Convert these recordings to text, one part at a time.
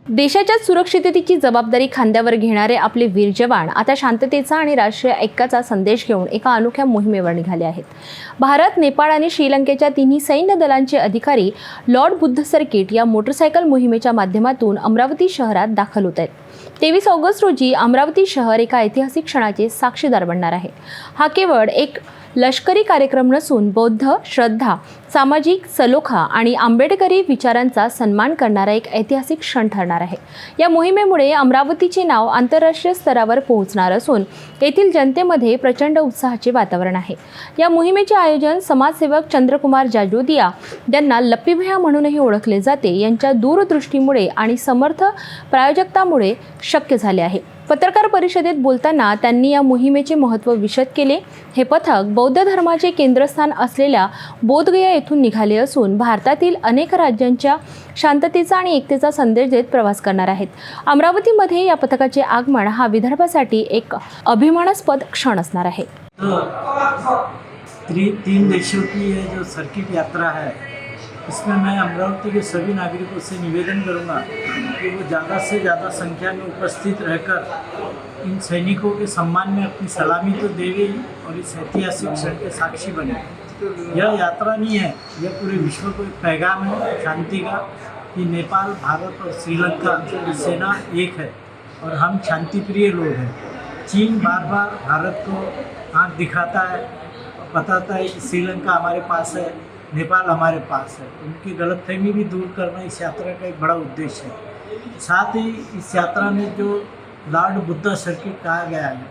देशाच्या सुरक्षिततेची जबाबदारी खांद्यावर घेणारे आपले वीर जवान आता शांततेचा आणि राष्ट्रीय ऐक्याचा संदेश घेऊन एका अनोख्या मोहिमेवर निघाले आहेत। भारत, नेपाळ आणि श्रीलंकेच्या तिन्ही सैन्य दलांचे अधिकारी लॉर्ड बुद्ध सर्किट या मोटरसायकल मोहिमेच्या माध्यमातून अमरावती शहरात दाखल होत आहेत। 23 ऑगस्ट रोजी अमरावती शहर एका ऐतिहासिक क्षणाचे साक्षीदार बनणार आहे। हा केवळ एक लष्करी कार्यक्रम नसून बौद्ध श्रद्धा, सामाजिक सलोखा आणि आंबेडकरी विचारांचा सन्मान करणारा एक ऐतिहासिक क्षण ठरणार आहे। या मोहिमेमुळे अमरावतीचे नाव आंतरराष्ट्रीय स्तरावर पोहोचणार असून येथील जनतेमध्ये प्रचंड उत्साहाचे वातावरण आहे। या मोहिमेचे आयोजन समाजसेवक चंद्रकुमार जाजोदिया, ज्यांना लप्पी भैया म्हणूनही ओळखले जाते, यांच्या दूरदृष्टीमुळे आणि समर्थ प्रायोजकतामुळे शक्य झाले आहे। पत्रकार परिषदेत बोलताना त्यांनी या मोहिमेचे महत्त्व विशद केले। हे पथक बौद्ध धर्माचे केंद्रस्थान असलेल्या बोधगया येथून निघाले असून भारतातील अनेक राज्यांच्या शांततेचा आणि एकतेचा संदेश देत प्रवास करणार आहेत। अमरावतीमध्ये या पथकाचे आगमन हा विदर्भासाठी एक अभिमानास्पद क्षण असणार आहे। तीन देशों की ये जो सर्किट यात्रा है, इसमें मैं अमरावती के सभी नागरिकों से निवेदन करूंगा कि वो ज़्यादा से ज़्यादा संख्या में उपस्थित रहकर इन सैनिकों के सम्मान में अपनी सलामी तो देवे ही और इस ऐतिहासिक क्षण के साक्षी बने। यह यात्रा नहीं है, यह पूरे विश्व को एक पैगाम है शांति का कि नेपाल, भारत और श्रीलंका की सेना एक है और हम शांति प्रिय लोग हैं। चीन बार बार भारत को आँख दिखाता है, बताता है कि श्रीलंका हमारे पास है, नेपाल हमारे पास है। उनकी गलतफहमी भी दूर करना इस यात्रा का एक बड़ा उद्देश्य है। साथ ही इस यात्रा में जो लॉर्ड बुद्ध सर्किट कहा गया है,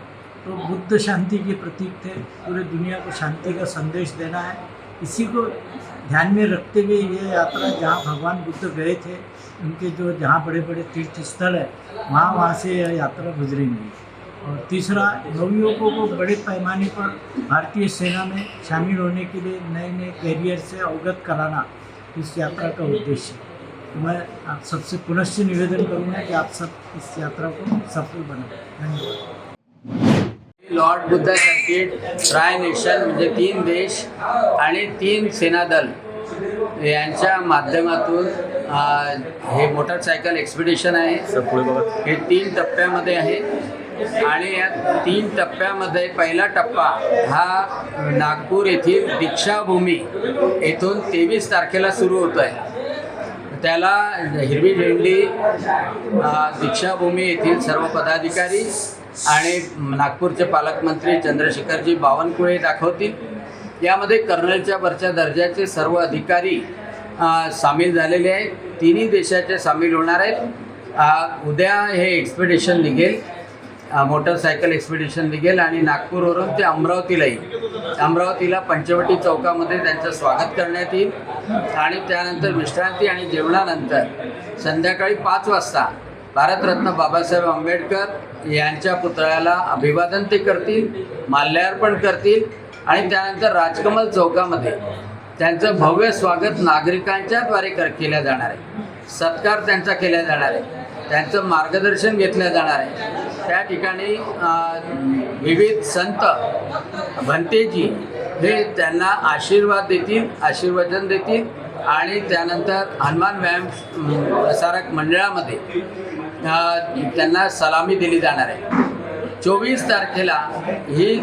तो बुद्ध शांति के प्रतीक थे। पूरे दुनिया को शांति का संदेश देना है, इसी को ध्यान में रखते हुए ये यात्रा जहाँ भगवान बुद्ध गए थे, उनके जो जहाँ बड़े बड़े तीर्थ स्थल है, वहाँ से यह यात्रा गुजरेंगी। और तीसरा, नवयुवकों को बड़े पैमाने पर भारतीय सेना में शामिल होने के लिए नए नए कैरियर से अवगत कराना इस यात्रा का उद्देश्य है। तो मैं आप सबसे पुनश्च निवेदन करूँगा कि आप सब इस यात्रा को सफल बनाएं। धन्यवाद। Lord Buddha circuit try nation म्हणजे 3 देश आणि 3 सेनादल यांच्या माध्यमातून हे मोटरसायकल एक्सपिडिशन आहे। हे 3 टप्प्यामध्ये आहे आणि या 3 टप्प्यामध्ये पहिला टप्पा हा नागपूर येथील दीक्षाभूमी येथून 23 तारखेला सुरू होतो आहे। त्याला हिरवी झेंडी दीक्षाभूमी येथील सर्व पदाधिकारी आणि नागपूरचे पालकमंत्री चंद्रशेखरजी बावनकुळे दाखवतील। यामध्ये कर्नलच्या वरच्या दर्जाचे सर्व अधिकारी सामील झालेले आहेत। तिन्ही देशाचे सामील होणार आहेत। उद्या हे एक्सपिडिशन निघेल, मोटरसायकल एक्सपिडिशन निघेल आणि नागपूरवरून ते अमरावतीला येईल। अमरावतीला पंचवटी चौकामध्ये त्यांचं स्वागत करण्यात येईल आणि त्यानंतर विश्रांती आणि जेवणानंतर संध्याकाळी 5 वाजता भारतरत्न बाबासाहेब आंबेडकर यांच्या पुतळ्याला अभिवादन ते करतील, माल्यार्पण करतील आणि त्यानंतर राजकमल चौकामध्ये त्यांचं भव्य स्वागत नागरिकांच्याद्वारे केल्या जाणार आहे। सत्कार त्यांचा केला जाणार आहे, त्यांचं मार्गदर्शन घेतलं जाणार आहे। त्या ठिकाणी विविध संत भंतेजी हे त्यांना आशीर्वाद देतील, आशीर्वचन देतील आणि त्यानंतर हनुमान व्यायाम प्रसारक मंडळामध्ये त्यांना सलामी दिली जाणार आहे। 24 तारखेला ही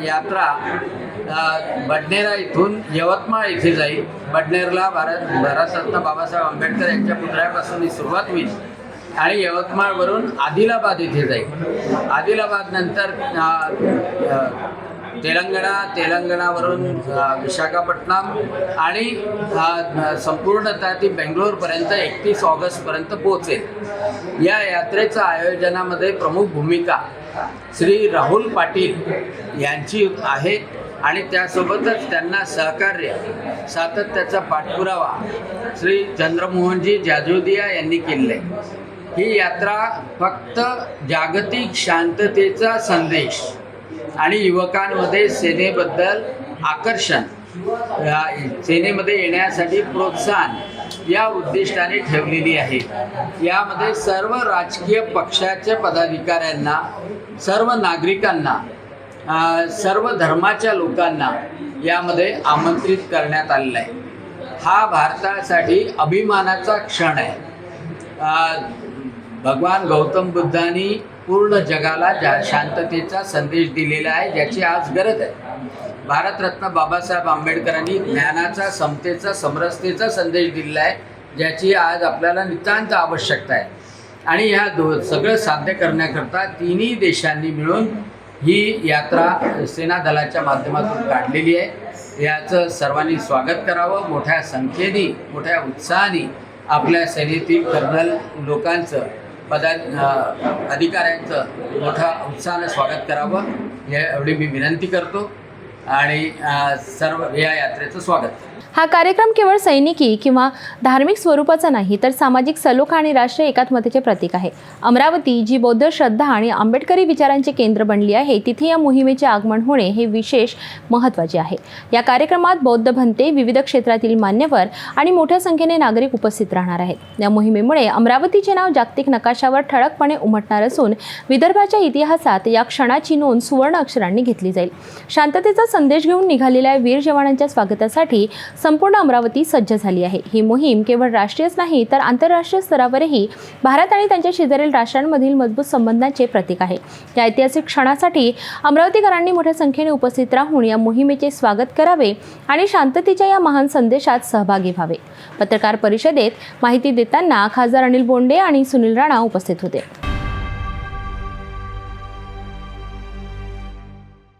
यात्रा बडनेरा इथून यवतमाळ येथे जाईल। बडनेरला भारतरत्न बाबासाहेब आंबेडकर यांच्या पुतळ्यापासून ही सुरुवात होईल आणि यवतमाळवरून आदिलाबाद येथे जाईल। आदिलाबाद नंतर तेलंगणावरून विशाखापट्टणम आणि संपूर्णतः ती बेंगलोरपर्यंत 31 ऑगस्टपर्यंत पोहोचेल। या यात्रेच्या आयोजनामध्ये प्रमुख भूमिका श्री राहुल पाटील यांची आहे आणि त्यासोबतच त्यांना सहकार्य सातत्याचा पाठपुरावा श्री चंद्रमोहनजी जाजोदिया यांनी केले आहे। ही यात्रा फक्त जागतिक शांततेचा संदेश आणि युवकांमध्ये सेनेबद्दल आकर्षण, सेनेमध्ये येण्यासाठी प्रोत्साहन या उद्दिष्टाने ठेवलेली आहे। यामध्ये सर्व राजकीय पक्षाच्या पदाधिकाऱ्यांना, सर्व नागरिकांना, सर्व धर्माच्या लोकांना यामध्ये आमंत्रित करण्यात आलेलं आहे। हा भारतासाठी अभिमानाचा क्षण आहे। भगवान गौतम बुद्धांनी पूर्ण जगाला शांततेचा संदेश दिलेला आहे, ज्याची आज गरज आहे. भारतरत्न बाबासाहेब आंबेडकरांनी ज्ञानाचा, समतेचा, समरसतेचा संदेश दिलेला आहे, ज्याची आज आपल्याला नितांत आवश्यकता आहे. आणि ह्या सगळं साध्य करण्याकरता तिन्ही देशांनी मिळून ही यात्रा सेना दलाच्या माध्यमातून काढलेली आहे. याचं सर्वांनी स्वागत करावं. मोठ्या संख्येने, मोठ्या उत्साहाने आपल्या सेनेतील कर्नल लोकांचं, अधिकाऱ्यांचं मोठ्या उत्साहानं स्वागत करावं, एवढी मी विनंती करतो आणि सर्व या यात्रेचं स्वागत. हा कार्यक्रम केवळ सैनिकी किंवा धार्मिक स्वरूपाचा नाही, तर सामाजिक सलोखा आणि राष्ट्रीय एकात्मतेचे प्रतीक आहे. अमरावती जी बौद्ध श्रद्धा आणि आंबेडकरी विचारांचे केंद्र बनली आहे, तिथे या मोहिमेचे आगमन होणे हे विशेष महत्त्वाचे आहे. या कार्यक्रमात बौद्ध भंते, विविध क्षेत्रातील मान्यवर आणि मोठ्या संख्येने नागरिक उपस्थित राहणार आहेत. या मोहिमेमुळे अमरावतीचे नाव जागतिक नकाशावर ठळकपणे उमटणार असून विदर्भाच्या इतिहासात या क्षणाची नोंद सुवर्ण अक्षरांनी घेतली जाईल. शांततेचा संदेश घेऊन निघालेल्या वीर जवानांच्या स्वागतासाठी संपूर्ण अमरावती सज्ज झाली आहे. ही मोहीम केवळ राष्ट्रीयच नाही, तर आंतरराष्ट्रीय स्तरावरही भारत आणि त्यांच्या शेजारील राष्ट्रांमधील मजबूत संबंधांचे प्रतीक आहे. या ऐतिहासिक क्षणासाठी अमरावतीकरांनी मोठ्या संख्येने उपस्थित राहून या मोहिमेचे स्वागत करावे आणि शांततेच्या या महान संदेशात सहभागी व्हावे. पत्रकार परिषदेत माहिती देताना खासदार अनिल बोंडे आणि सुनील राणा उपस्थित होते.